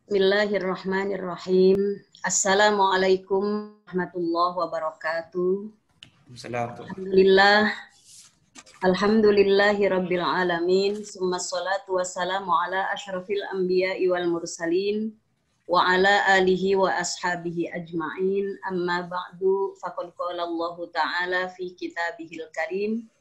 Bismillahirrahmanirrahim. Assalamualaikum warahmatullahi wabarakatuh. Alhamdulillah. Alhamdulillahi rabbil alamin. Summa salatu wassalamu ala asyrafil anbiya'i wal mursalin wa ala alihi wa ashabihi ajma'in. Amma ba'du, faqad qala Allahu ta'ala fi kitabihil karim.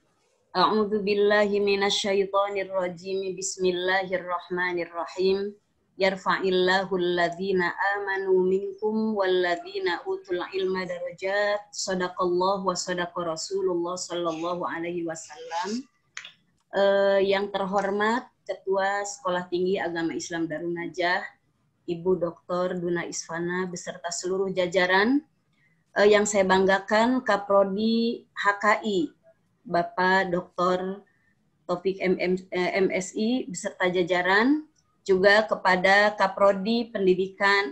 A'udzu billahi minasyaitonir rajim. Bismillahirrahmanirrahim. Yarfa'illahu alladhina amanu minkum walladhina utul ilma darajat. Shadaqallahu wa shadaqa Rasulullah sallallahu alaihi wasallam. Yang terhormat Ketua Sekolah Tinggi Agama Islam Darun Najah, Ibu Dr. Duna Isfana beserta seluruh jajaran. Yang saya banggakan Kaprodi HKI Bapak Dr. Taufik MSI beserta jajaran, juga kepada Kaprodi Pendidikan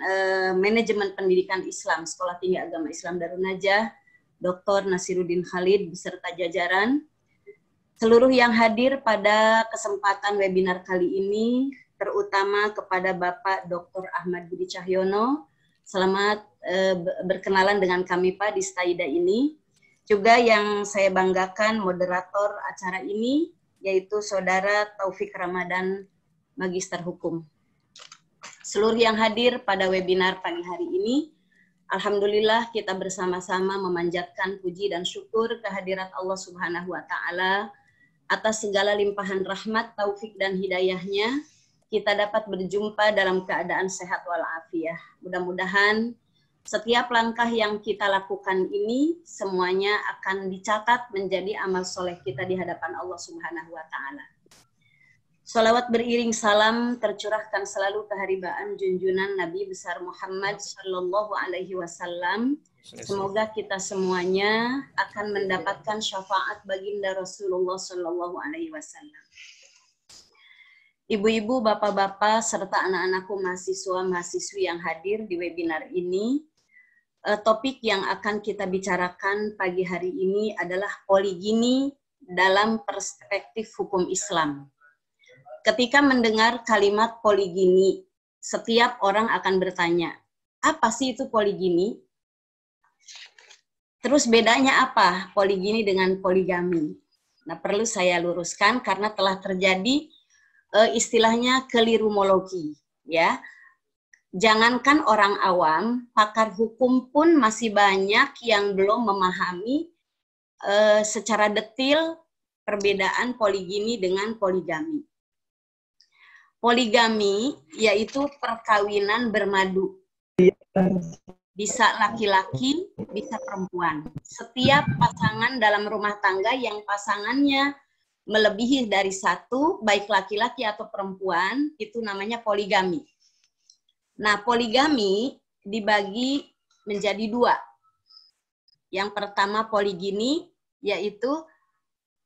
Manajemen Pendidikan Islam Sekolah Tinggi Agama Islam Darun Najah, Dr. Nasiruddin Khalid beserta jajaran, seluruh yang hadir pada kesempatan webinar kali ini, terutama kepada Bapak Dr. Ahmad Budi Cahyono. Selamat berkenalan dengan kami Pak di Staida ini. Juga yang saya banggakan moderator acara ini, yaitu Saudara Taufik Ramadan, Magister Hukum. Seluruh yang hadir pada webinar pagi hari ini, alhamdulillah kita bersama-sama memanjatkan puji dan syukur kehadirat Allah Subhanahu wa Ta'ala atas segala limpahan rahmat, taufik dan hidayahnya. Kita dapat berjumpa dalam keadaan sehat walafiat. Mudah-mudahan setiap langkah yang kita lakukan ini semuanya akan dicatat menjadi amal soleh kita di hadapan Allah Subhanahu wa Ta'ala. Salawat beriring salam tercurahkan selalu keharibaan junjungan Nabi besar Muhammad Sallallahu Alaihi Wasallam. Semoga kita semuanya akan mendapatkan syafaat baginda Rasulullah Sallallahu Alaihi Wasallam. Ibu-ibu, bapak-bapak, serta anak-anakku mahasiswa-mahasiswi yang hadir di webinar ini, topik yang akan kita bicarakan pagi hari ini adalah poligini dalam perspektif hukum Islam. Ketika mendengar kalimat poligini, setiap orang akan bertanya, apa sih itu poligini? Terus bedanya apa poligini dengan poligami? Nah, perlu saya luruskan karena telah terjadi istilahnya kelirumologi, ya. Jangankan orang awam, pakar hukum pun masih banyak yang belum memahami secara detil perbedaan poligini dengan poligami. Poligami yaitu perkawinan bermadu. Bisa laki-laki, bisa perempuan. Setiap pasangan dalam rumah tangga yang pasangannya melebihi dari satu, baik laki-laki atau perempuan, itu namanya poligami. Nah, poligami dibagi menjadi dua. Yang pertama poligini, yaitu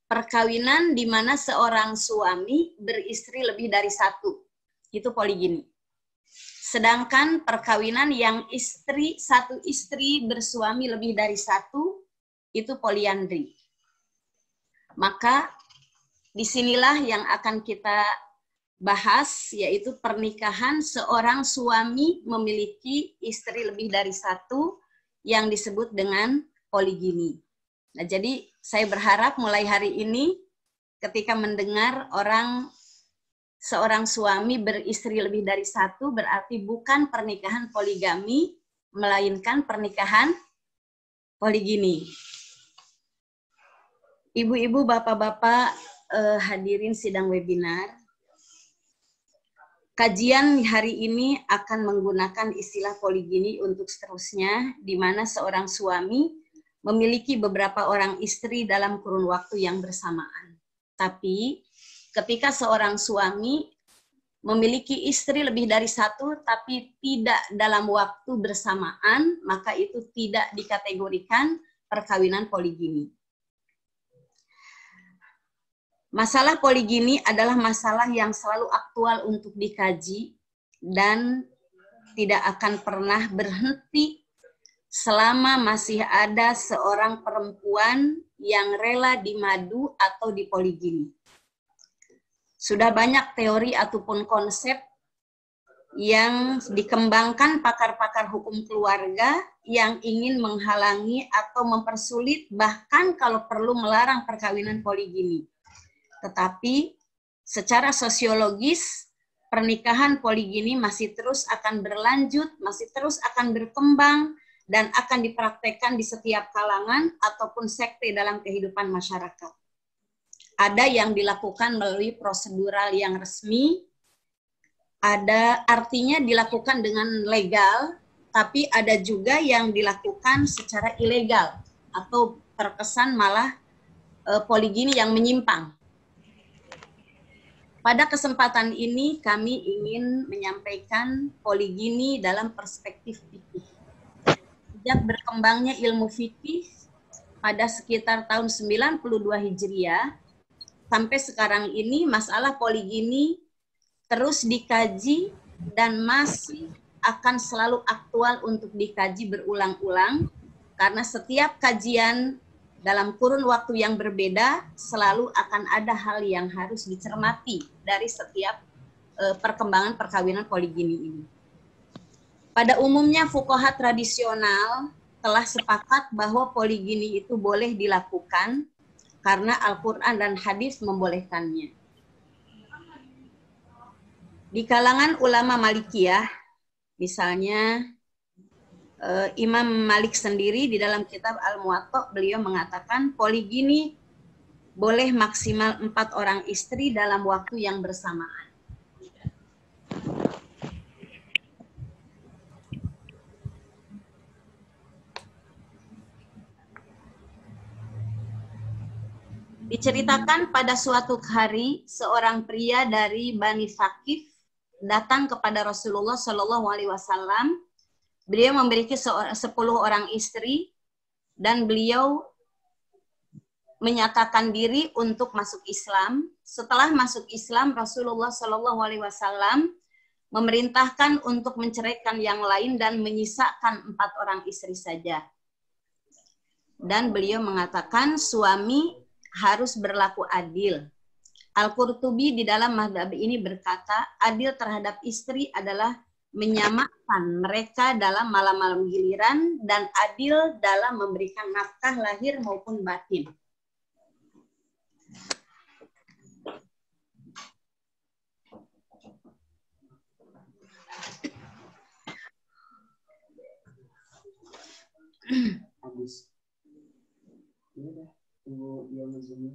perkawinan di mana seorang suami beristri lebih dari satu. Itu poligini. Sedangkan perkawinan yang satu istri bersuami lebih dari satu, itu poliandri. Maka disinilah yang akan kita bahas, yaitu pernikahan seorang suami memiliki istri lebih dari satu yang disebut dengan poligini. Nah, jadi saya berharap mulai hari ini ketika mendengar seorang suami beristri lebih dari satu berarti bukan pernikahan poligami, melainkan pernikahan poligini. Ibu-ibu, bapak-bapak, hadirin sidang webinar. Kajian hari ini akan menggunakan istilah poligini untuk seterusnya, di mana seorang suami memiliki beberapa orang istri dalam kurun waktu yang bersamaan. Tapi ketika seorang suami memiliki istri lebih dari satu tapi tidak dalam waktu bersamaan, maka itu tidak dikategorikan perkawinan poligini. Masalah poligini adalah masalah yang selalu aktual untuk dikaji dan tidak akan pernah berhenti selama masih ada seorang perempuan yang rela dimadu atau dipoligini. Sudah banyak teori ataupun konsep yang dikembangkan pakar-pakar hukum keluarga yang ingin menghalangi atau mempersulit, bahkan kalau perlu melarang perkawinan poligami. Tetapi secara sosiologis, pernikahan poligami masih terus akan berlanjut, masih terus akan berkembang, dan akan dipraktekkan di setiap kalangan ataupun sekte dalam kehidupan masyarakat. Ada yang dilakukan melalui prosedural yang resmi, ada artinya dilakukan dengan legal, tapi ada juga yang dilakukan secara ilegal atau terkesan malah poligami yang menyimpang. Pada kesempatan ini kami ingin menyampaikan poligami dalam perspektif fikih. Sejak berkembangnya ilmu fikih pada sekitar tahun 92 Hijriah sampai sekarang ini masalah poligami terus dikaji dan masih akan selalu aktual untuk dikaji berulang-ulang karena setiap kajian dalam kurun waktu yang berbeda selalu akan ada hal yang harus dicermati dari setiap perkembangan perkawinan poligami ini. Pada umumnya fuqaha tradisional telah sepakat bahwa poligami itu boleh dilakukan karena Al-Quran dan hadis membolehkannya. Di kalangan ulama Malikiyah, misalnya Imam Malik sendiri di dalam kitab Al-Muwatta, beliau mengatakan poligami boleh maksimal 4 orang istri dalam waktu yang bersamaan. Diceritakan pada suatu hari seorang pria dari Bani Thaqif datang kepada Rasulullah Shallallahu Alaihi Wasallam. Beliau memiliki 10 orang istri dan beliau menyatakan diri untuk masuk Islam. Setelah masuk Islam, Rasulullah Shallallahu Alaihi Wasallam memerintahkan untuk menceraikan yang lain dan menyisakan 4 orang istri saja. Dan beliau mengatakan suami harus berlaku adil. Al-Qurtubi di dalam mazhab ini berkata, adil terhadap istri adalah menyamakan mereka dalam malam-malam giliran dan adil dalam memberikan nafkah lahir maupun batin. Habis. Ini dah, tunggu dia menzoom.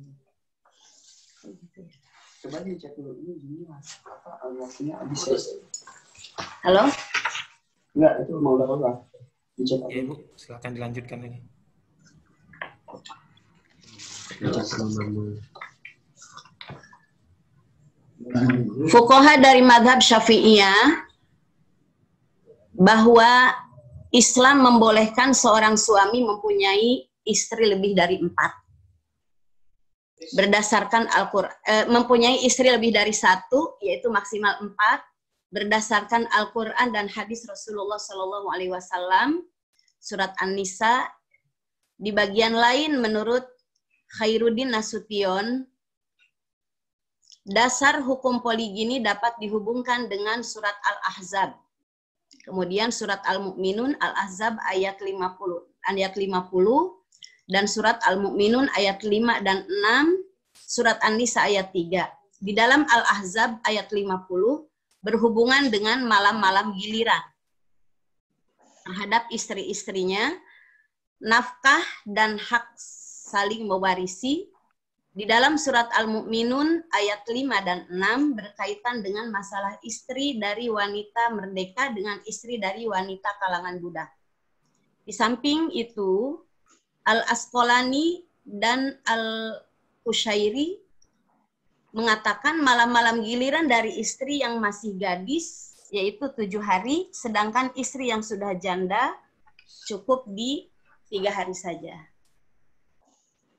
Coba dicek dulu ini gini mas, apa waktunya habis ya? Halo? Enggak, itu mau udah apa? Dicek aja. Ya Ibu, silakan dilanjutkan ini. Fuqaha dari mazhab Syafi'iyah bahwa Islam membolehkan seorang suami mempunyai istri lebih dari 4. Berdasarkan Al-Quran, mempunyai istri lebih dari 1, yaitu maksimal 4, berdasarkan Al-Quran dan hadis Rasulullah Shallallahu Alaihi Wasallam, surat An-Nisa. Di bagian lain, menurut Khairuddin Nasution, dasar hukum poligami dapat dihubungkan dengan surat Al-Ahzab. Kemudian surat Al-Mu'minun, Al-Ahzab ayat 50, dan surat Al-Mu'minun ayat 5 dan 6, surat An-Nisa ayat 3. Di dalam Al-Ahzab ayat 50 berhubungan dengan malam-malam giliran terhadap istri-istrinya, nafkah dan hak saling mewarisi. Di dalam surat Al-Mu'minun ayat 5 dan 6 berkaitan dengan masalah istri dari wanita merdeka dengan istri dari wanita kalangan budak. Di samping itu, Al-Asqalani dan Al-Qushairi mengatakan malam-malam giliran dari istri yang masih gadis, yaitu 7 hari, sedangkan istri yang sudah janda cukup di 3 hari saja.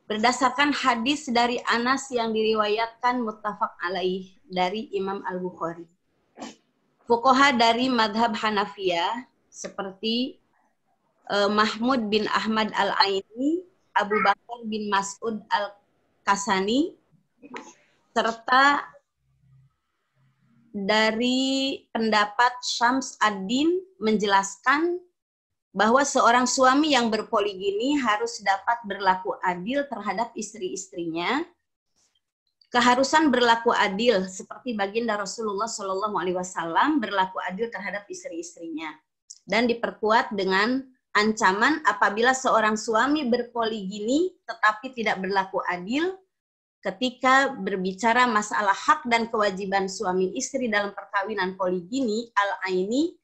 Berdasarkan hadis dari Anas yang diriwayatkan muttafaq alaih dari Imam Al-Bukhari. Fuqaha dari madhab Hanafiyah seperti Mahmud bin Ahmad Al-Aini, Abu Bakar bin Mas'ud Al-Kasani, serta dari pendapat Syams ad-Din menjelaskan bahwa seorang suami yang berpoligami harus dapat berlaku adil terhadap istri-istrinya. Keharusan berlaku adil seperti baginda Rasulullah Shallallahu Alaihi Wasallam berlaku adil terhadap istri-istrinya, dan diperkuat dengan ancaman apabila seorang suami berpoligami tetapi tidak berlaku adil ketika berbicara masalah hak dan kewajiban suami istri dalam perkawinan poligami. Al-Aini,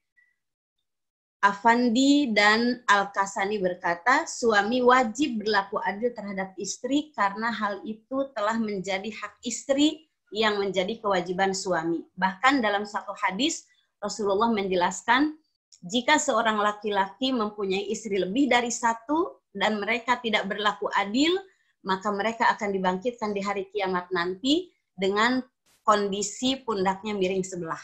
Afandi, dan Al-Kasani berkata, suami wajib berlaku adil terhadap istri karena hal itu telah menjadi hak istri yang menjadi kewajiban suami. Bahkan dalam satu hadis, Rasulullah menjelaskan, jika seorang laki-laki mempunyai istri lebih dari satu dan mereka tidak berlaku adil, maka mereka akan dibangkitkan di hari kiamat nanti dengan kondisi pundaknya miring sebelah.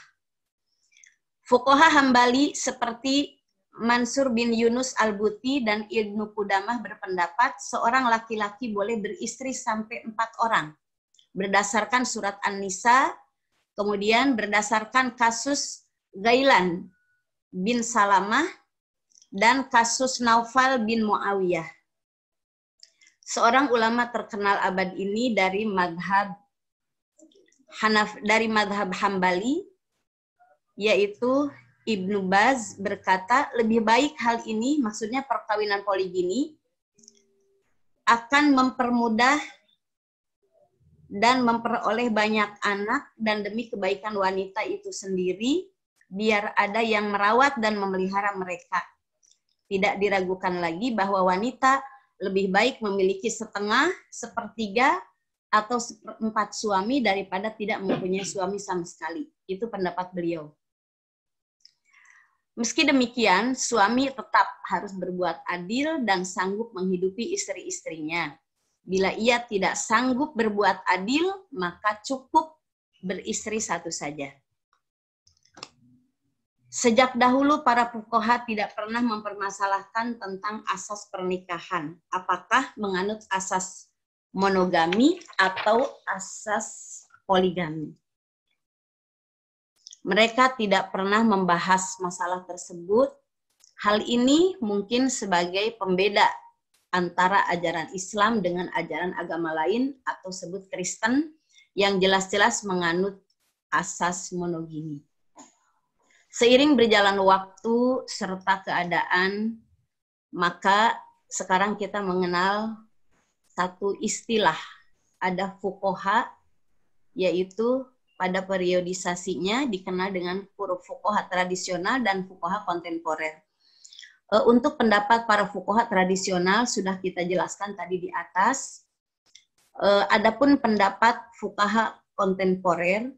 Fuqaha Hambali seperti Mansur bin Yunus Al-Buti dan Ibnu Qudamah berpendapat seorang laki-laki boleh beristri sampai 4 orang. Berdasarkan surat An-Nisa, kemudian berdasarkan kasus Gailan bin Salamah dan kasus Naufal bin Muawiyah. Seorang ulama terkenal abad ini dari madhab Hambali, yaitu Ibnu Baz berkata, lebih baik hal ini, maksudnya perkawinan poligami, akan mempermudah dan memperoleh banyak anak dan demi kebaikan wanita itu sendiri, biar ada yang merawat dan memelihara mereka. Tidak diragukan lagi bahwa wanita lebih baik memiliki setengah, sepertiga, atau seperempat suami daripada tidak mempunyai suami sama sekali. Itu pendapat beliau. Meski demikian, suami tetap harus berbuat adil dan sanggup menghidupi istri-istrinya. Bila ia tidak sanggup berbuat adil, maka cukup beristri satu saja. Sejak dahulu para fuqaha tidak pernah mempermasalahkan tentang asas pernikahan. Apakah menganut asas monogami atau asas poligami. Mereka tidak pernah membahas masalah tersebut. Hal ini mungkin sebagai pembeda antara ajaran Islam dengan ajaran agama lain atau sebut Kristen yang jelas-jelas menganut asas monogami. Seiring berjalan waktu serta keadaan, maka sekarang kita mengenal satu istilah. Ada fuqaha, yaitu pada periodisasinya dikenal dengan fuqaha tradisional dan fuqaha kontemporer. Untuk pendapat para fuqaha tradisional sudah kita jelaskan tadi di atas. Adapun pendapat fuqaha kontemporer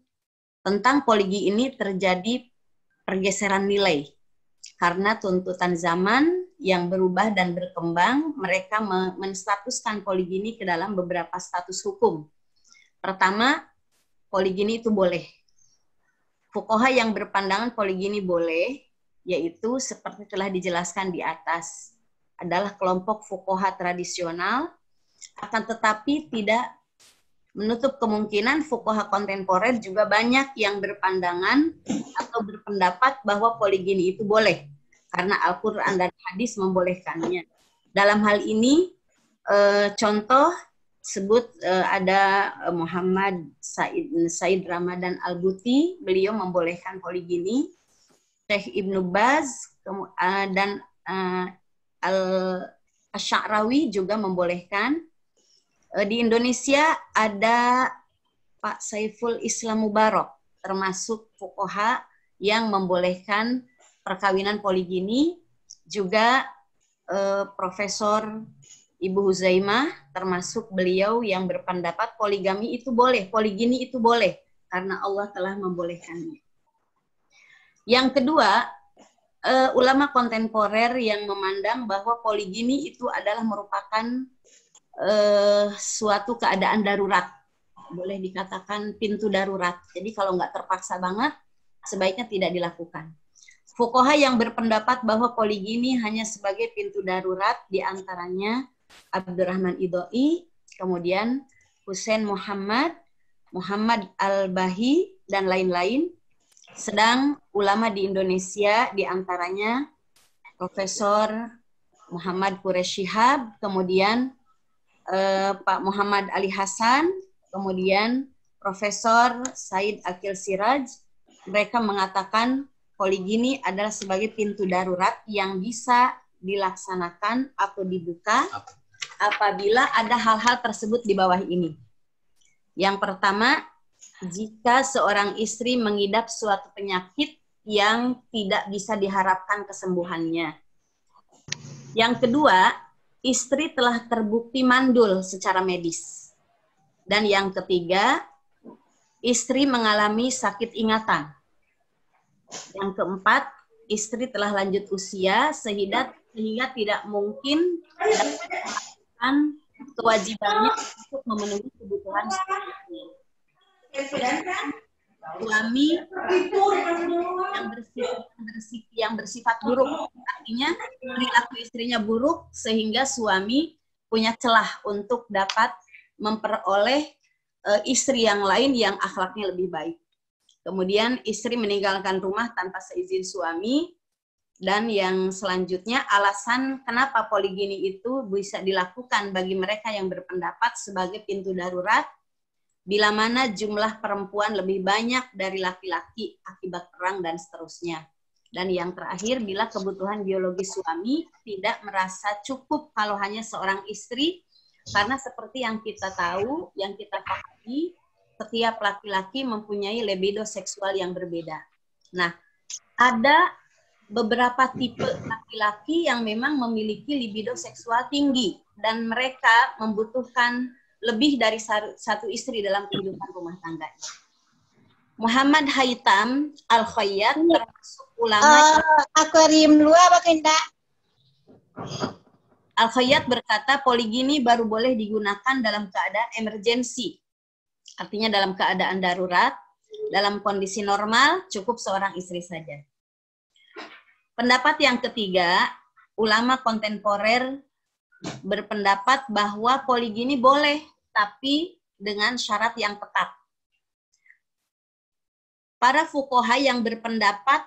tentang poligami ini terjadi pergeseran nilai. Karena tuntutan zaman yang berubah dan berkembang, mereka menstatuskan poligami ke dalam beberapa status hukum. Pertama, poligami itu boleh. Fuqaha yang berpandangan poligami boleh, yaitu seperti telah dijelaskan di atas, adalah kelompok fuqaha tradisional, akan tetapi tidak menutup kemungkinan fuqaha kontemporer juga banyak yang berpandangan atau berpendapat bahwa poligami itu boleh, karena Al-Quran dan hadis membolehkannya. Dalam hal ini, contoh, sebut ada Muhammad Said Ramadan Al-Buti, beliau membolehkan poligami. Syekh Ibnu Baz dan Al-Sya'rawi juga membolehkan. Di Indonesia ada Pak Saiful Islam Mubarak, termasuk fuqaha yang membolehkan perkawinan poligami. Juga Profesor Ibu Huzaimah, termasuk beliau yang berpendapat poligami itu boleh, poligami itu boleh, karena Allah telah membolehkannya. Yang kedua, ulama kontemporer yang memandang bahwa poligami itu adalah merupakan suatu keadaan darurat. Boleh dikatakan pintu darurat. Jadi kalau nggak terpaksa banget, sebaiknya tidak dilakukan. Fuqaha yang berpendapat bahwa poligami hanya sebagai pintu darurat, diantaranya Abdurrahman Idoi, kemudian Hussein Muhammad Al-Bahi, dan lain-lain. Sedang ulama di Indonesia diantaranya Profesor Muhammad Quraish Shihab, kemudian Pak Muhammad Ali Hasan, kemudian Profesor Said Akil Siraj, mereka mengatakan poligini adalah sebagai pintu darurat yang bisa dilaksanakan atau dibuka apabila ada hal-hal tersebut di bawah ini. Yang pertama, jika seorang istri mengidap suatu penyakit yang tidak bisa diharapkan kesembuhannya. Yang kedua, istri telah terbukti mandul secara medis. Dan yang ketiga, istri mengalami sakit ingatan. Yang keempat, istri telah lanjut usia sehingga tidak mungkin melakukan kewajibannya untuk memenuhi kebutuhan suami. Suami yang bersifat buruk, artinya perilaku istrinya buruk sehingga suami punya celah untuk dapat memperoleh istri yang lain yang akhlaknya lebih baik. Kemudian istri meninggalkan rumah tanpa seizin suami. Dan yang selanjutnya, alasan kenapa poligini itu bisa dilakukan bagi mereka yang berpendapat sebagai pintu darurat, bila mana jumlah perempuan lebih banyak dari laki-laki akibat perang dan seterusnya. Dan yang terakhir, bila kebutuhan biologis suami tidak merasa cukup kalau hanya seorang istri, karena seperti yang kita tahu, yang kita pahami, setiap laki-laki mempunyai libido seksual yang berbeda. Nah, ada beberapa tipe laki-laki yang memang memiliki libido seksual tinggi dan mereka membutuhkan lebih dari satu istri dalam kehidupan rumah tangga. Muhammad Haytham Al-Khayyat termasuk ulama akuarium luar baginda. Al-Khayyat berkata poligini baru boleh digunakan dalam keadaan emergensi. Artinya dalam keadaan darurat, dalam kondisi normal cukup seorang istri saja. Pendapat yang ketiga, ulama kontemporer berpendapat bahwa poligini boleh, tapi dengan syarat yang ketat. Para fuqaha yang berpendapat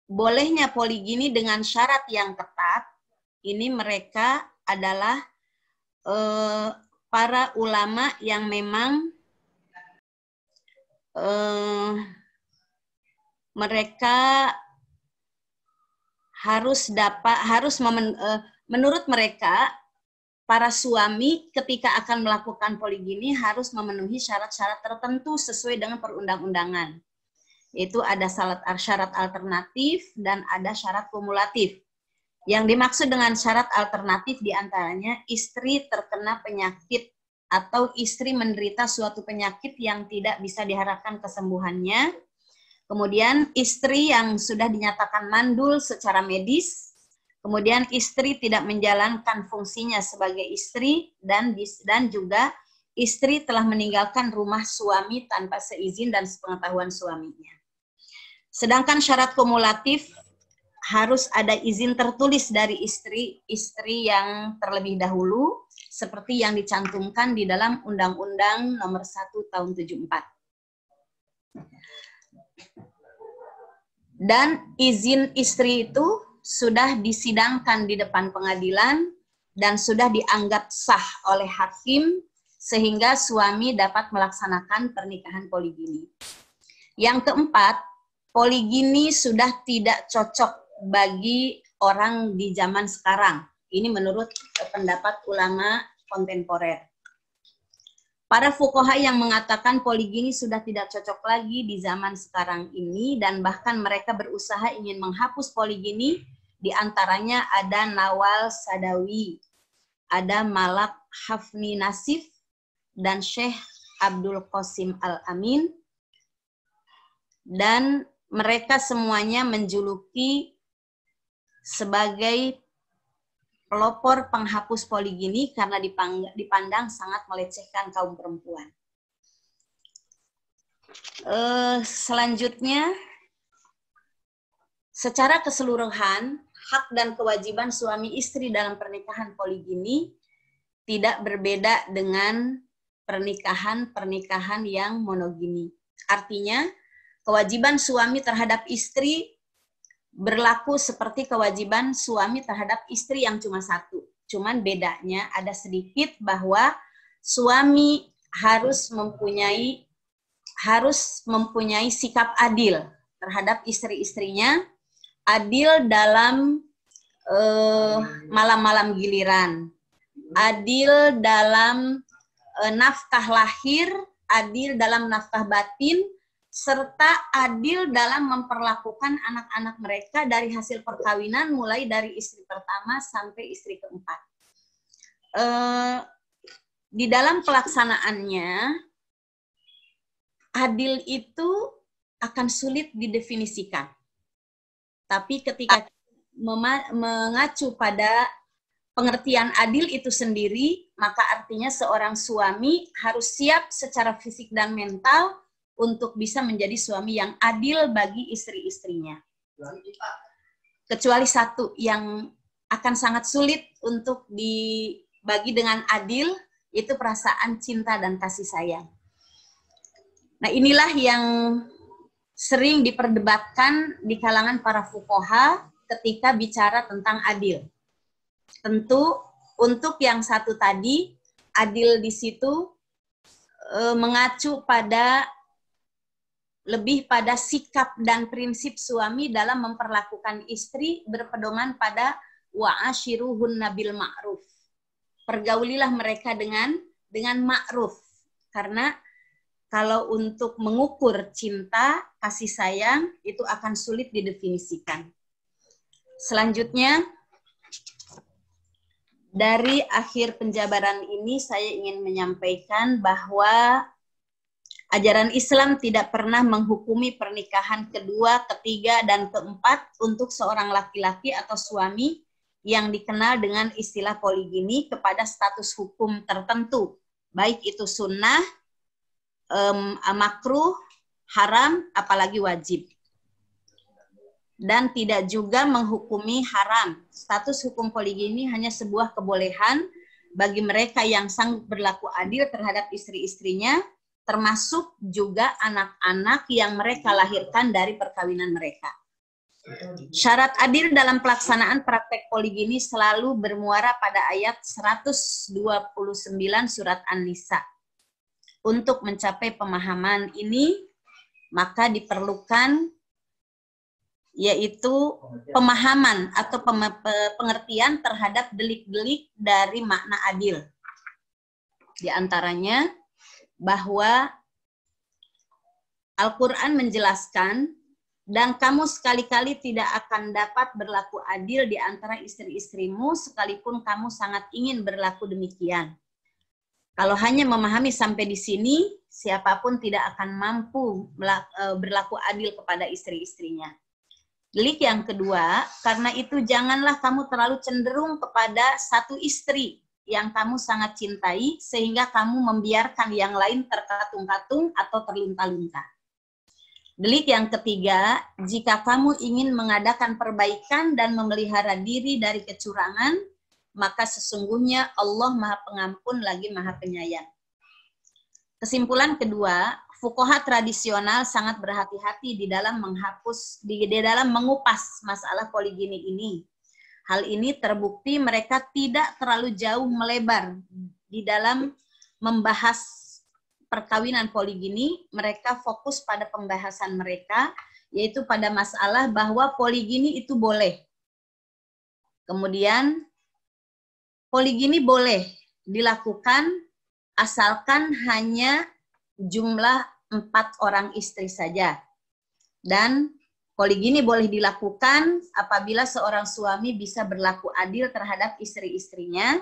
bolehnya poligini dengan syarat yang ketat, ini mereka adalah para ulama yang memang mereka menurut mereka para suami ketika akan melakukan poligini harus memenuhi syarat-syarat tertentu sesuai dengan perundang-undangan. Itu ada syarat alternatif dan ada syarat kumulatif. Yang dimaksud dengan syarat alternatif diantaranya istri terkena penyakit atau istri menderita suatu penyakit yang tidak bisa diharapkan kesembuhannya. Kemudian istri yang sudah dinyatakan mandul secara medis, kemudian istri tidak menjalankan fungsinya sebagai istri, dan juga istri telah meninggalkan rumah suami tanpa seizin dan sepengetahuan suaminya. Sedangkan syarat kumulatif harus ada izin tertulis dari istri yang terlebih dahulu, seperti yang dicantumkan di dalam Undang-Undang Nomor 1 Tahun 74. Dan izin istri itu sudah disidangkan di depan pengadilan dan sudah dianggap sah oleh hakim sehingga suami dapat melaksanakan pernikahan poligini. Yang keempat, poligini sudah tidak cocok bagi orang di zaman sekarang. Ini menurut pendapat ulama kontemporer. Para fuqaha yang mengatakan poligini sudah tidak cocok lagi di zaman sekarang ini dan bahkan mereka berusaha ingin menghapus poligini, di antaranya ada Nawal Sadawi, ada Malak Hafni Nasif, dan Syekh Abdul Qasim Al-Amin. Dan mereka semuanya menjuluki sebagai pelopor penghapus poligini karena dipandang sangat melecehkan kaum perempuan. Selanjutnya, secara keseluruhan, hak dan kewajiban suami istri dalam pernikahan poligini tidak berbeda dengan pernikahan yang monogami. Artinya, kewajiban suami terhadap istri berlaku seperti kewajiban suami terhadap istri yang cuma satu. Cuman bedanya ada sedikit bahwa suami harus mempunyai sikap adil terhadap istri-istrinya, adil dalam malam-malam giliran, adil dalam nafkah lahir, adil dalam nafkah batin, serta adil dalam memperlakukan anak-anak mereka dari hasil perkawinan mulai dari istri pertama sampai istri keempat. Di dalam pelaksanaannya, adil itu akan sulit didefinisikan. Tapi ketika mengacu pada pengertian adil itu sendiri, maka artinya seorang suami harus siap secara fisik dan mental untuk bisa menjadi suami yang adil bagi istri-istrinya. Kecuali satu yang akan sangat sulit untuk dibagi dengan adil, itu perasaan cinta dan kasih sayang. Nah, inilah yang sering diperdebatkan di kalangan para fuqaha ketika bicara tentang adil. Tentu untuk yang satu tadi, adil di situ mengacu pada lebih pada sikap dan prinsip suami dalam memperlakukan istri berpedoman pada wa'ashiruhunna bil ma'ruf. Pergaulilah mereka dengan ma'ruf. Karena kalau untuk mengukur cinta, kasih sayang, itu akan sulit didefinisikan. Selanjutnya, dari akhir penjabaran ini saya ingin menyampaikan bahwa ajaran Islam tidak pernah menghukumi pernikahan kedua, ketiga, dan keempat untuk seorang laki-laki atau suami yang dikenal dengan istilah poligini kepada status hukum tertentu, baik itu sunnah, makruh, haram, apalagi wajib. Dan tidak juga menghukumi haram. Status hukum poligami hanya sebuah kebolehan bagi mereka yang sanggup berlaku adil terhadap istri-istrinya, termasuk juga anak-anak yang mereka lahirkan dari perkawinan mereka. Syarat adil dalam pelaksanaan praktek poligami selalu bermuara pada ayat 129 surat An-Nisa. Untuk mencapai pemahaman ini, maka diperlukan yaitu pemahaman atau pengertian terhadap delik-delik dari makna adil. Di antaranya bahwa Al-Quran menjelaskan, dan kamu sekali-kali tidak akan dapat berlaku adil di antara istri-istrimu sekalipun kamu sangat ingin berlaku demikian. Kalau hanya memahami sampai di sini, siapapun tidak akan mampu berlaku adil kepada istri-istrinya. Delik yang kedua, karena itu janganlah kamu terlalu cenderung kepada satu istri yang kamu sangat cintai, sehingga kamu membiarkan yang lain terkatung-katung atau terlunta-lunta. Delik yang ketiga, jika kamu ingin mengadakan perbaikan dan memelihara diri dari kecurangan, maka sesungguhnya Allah Maha Pengampun lagi Maha Penyayang. Kesimpulan kedua, fuqaha tradisional sangat berhati-hati di dalam mengupas masalah poligami ini. Hal ini terbukti mereka tidak terlalu jauh melebar di dalam membahas perkawinan poligami. Mereka fokus pada pembahasan mereka, yaitu pada masalah bahwa poligami itu boleh. Kemudian, poligami boleh dilakukan asalkan hanya jumlah 4 orang istri saja. Dan poligami boleh dilakukan apabila seorang suami bisa berlaku adil terhadap istri-istrinya,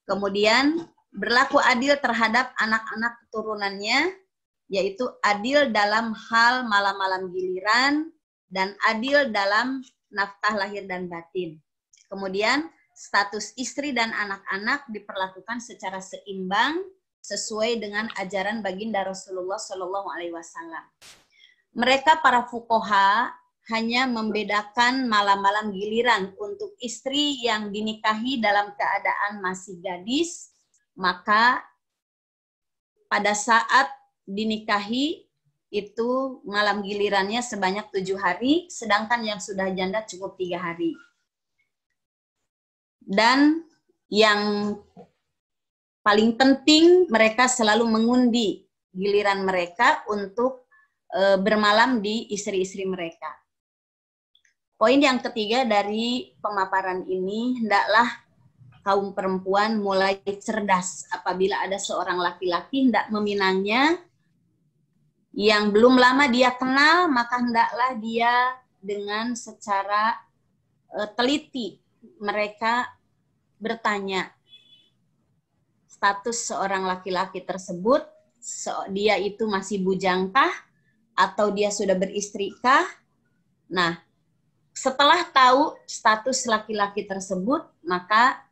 kemudian berlaku adil terhadap anak-anak keturunannya, yaitu adil dalam hal malam-malam giliran, dan adil dalam nafkah lahir dan batin. Kemudian status istri dan anak-anak diperlakukan secara seimbang sesuai dengan ajaran baginda Rasulullah SAW. Mereka para fuqaha hanya membedakan malam-malam giliran untuk istri yang dinikahi dalam keadaan masih gadis, maka pada saat dinikahi itu malam gilirannya sebanyak 7 hari, sedangkan yang sudah janda cukup 3 hari. Dan yang paling penting, mereka selalu mengundi giliran mereka untuk bermalam di istri-istri mereka. Poin yang ketiga dari pemaparan ini, hendaklah kaum perempuan mulai cerdas apabila ada seorang laki-laki hendak meminangnya yang belum lama dia kenal, maka hendaklah dia dengan secara teliti mereka bertanya status seorang laki-laki tersebut, dia itu masih bujangkah atau dia sudah beristrikah. Nah, setelah tahu status laki-laki tersebut, maka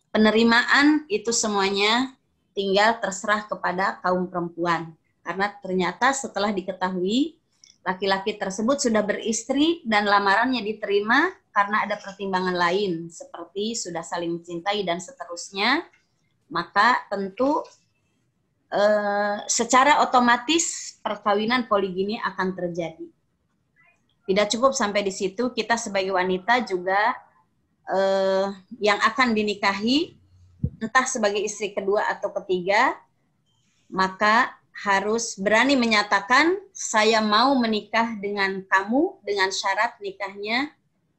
penerimaan itu semuanya tinggal terserah kepada kaum perempuan. Karena ternyata setelah diketahui laki-laki tersebut sudah beristri dan lamarannya diterima karena ada pertimbangan lain seperti sudah saling mencintai dan seterusnya, maka tentu secara otomatis perkawinan poligini akan terjadi. Tidak cukup sampai di situ, kita sebagai wanita juga yang akan dinikahi, entah sebagai istri kedua atau ketiga, maka harus berani menyatakan saya mau menikah dengan kamu dengan syarat nikahnya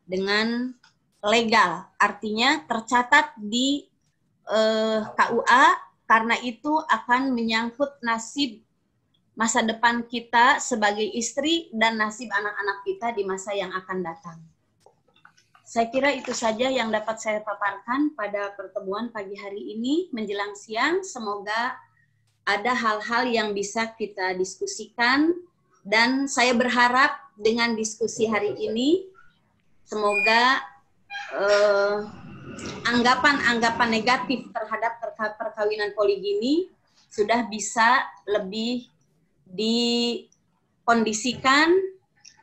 dengan legal, artinya tercatat di KUA, karena itu akan menyangkut nasib masa depan kita sebagai istri dan nasib anak-anak kita di masa yang akan datang. Saya kira itu saja yang dapat saya paparkan pada pertemuan pagi hari ini menjelang siang. Semoga ada hal-hal yang bisa kita diskusikan, dan saya berharap dengan diskusi hari ini semoga anggapan-anggapan negatif terhadap perkawinan poligini sudah bisa lebih dikondisikan,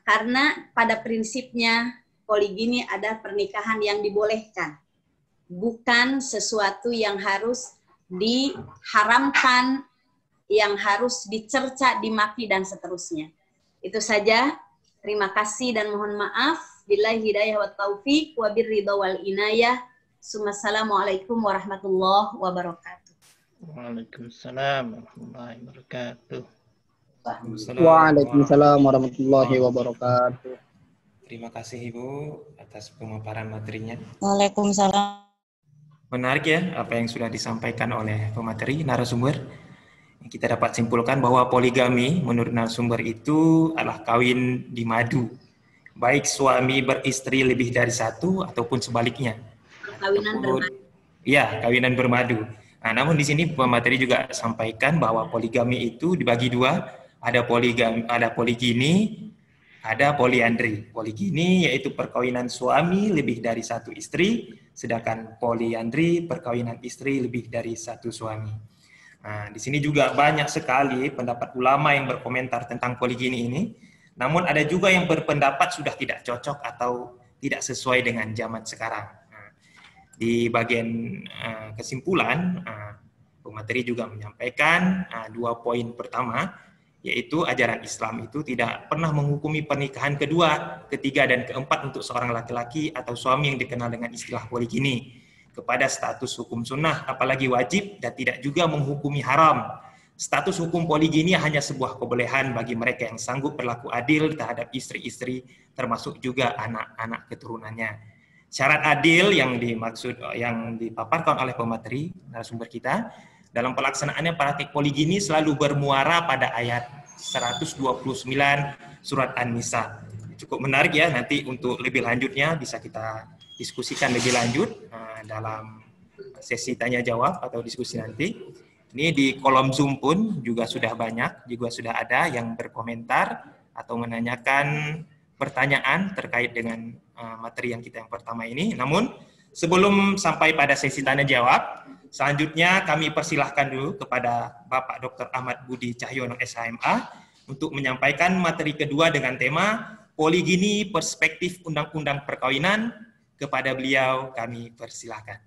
karena pada prinsipnya poligini ada pernikahan yang dibolehkan, bukan sesuatu yang harus diharamkan, yang harus dicerca, dimaki, dan seterusnya. Itu saja. Terima kasih dan mohon maaf. Billahi hidayah wa taufiq wa birridha wal inayah. Assalamualaikum warahmatullahi wabarakatuh. Waalaikumsalam warahmatullahi wabarakatuh. Waalaikumsalam warahmatullahi wabarakatuh. Terima kasih Ibu atas pemaparan materinya. Waalaikumsalam. Menarik ya apa yang sudah disampaikan oleh pemateri narasumber. Kita dapat simpulkan bahwa poligami menurut narasumber itu adalah kawin di madu. Baik suami beristri lebih dari satu ataupun sebaliknya. Kawinan bermadu. Ya, kawinan bermadu. Nah, namun di sini pemateri juga sampaikan bahwa poligami itu dibagi dua. Ada poligami, ada poligini, ada poliandri. Poligini yaitu perkawinan suami lebih dari satu istri, sedangkan poliandri perkawinan istri lebih dari satu suami. Nah, di sini juga banyak sekali pendapat ulama yang berkomentar tentang poligini ini. Namun ada juga yang berpendapat sudah tidak cocok atau tidak sesuai dengan zaman sekarang. Nah, di bagian kesimpulan, pemateri juga menyampaikan 2 poin pertama, yaitu ajaran Islam itu tidak pernah menghukumi pernikahan kedua, ketiga, dan keempat untuk seorang laki-laki atau suami yang dikenal dengan istilah poligini kepada status hukum sunnah, apalagi wajib, dan tidak juga menghukumi haram. Status hukum poligini hanya sebuah kebolehan bagi mereka yang sanggup berlaku adil terhadap istri-istri, termasuk juga anak-anak keturunannya. Syarat adil yang dimaksud, yang dipaparkan oleh pemateri narasumber kita, dalam pelaksanaannya praktik poligini selalu bermuara pada ayat 129 surat An-Nisa. Cukup menarik ya, nanti untuk lebih lanjutnya bisa kita diskusikan lebih lanjut dalam sesi tanya jawab atau diskusi nanti. Ini di kolom Zoom pun juga sudah banyak, juga sudah ada yang berkomentar atau menanyakan pertanyaan terkait dengan materi yang kita yang pertama ini. Namun sebelum sampai pada sesi tanya jawab, selanjutnya kami persilahkan dulu kepada Bapak Dr. Ahmad Budi Cahyono SHMA untuk menyampaikan materi kedua dengan tema Poligini Perspektif Undang-Undang Perkawinan. Kepada beliau kami persilahkan.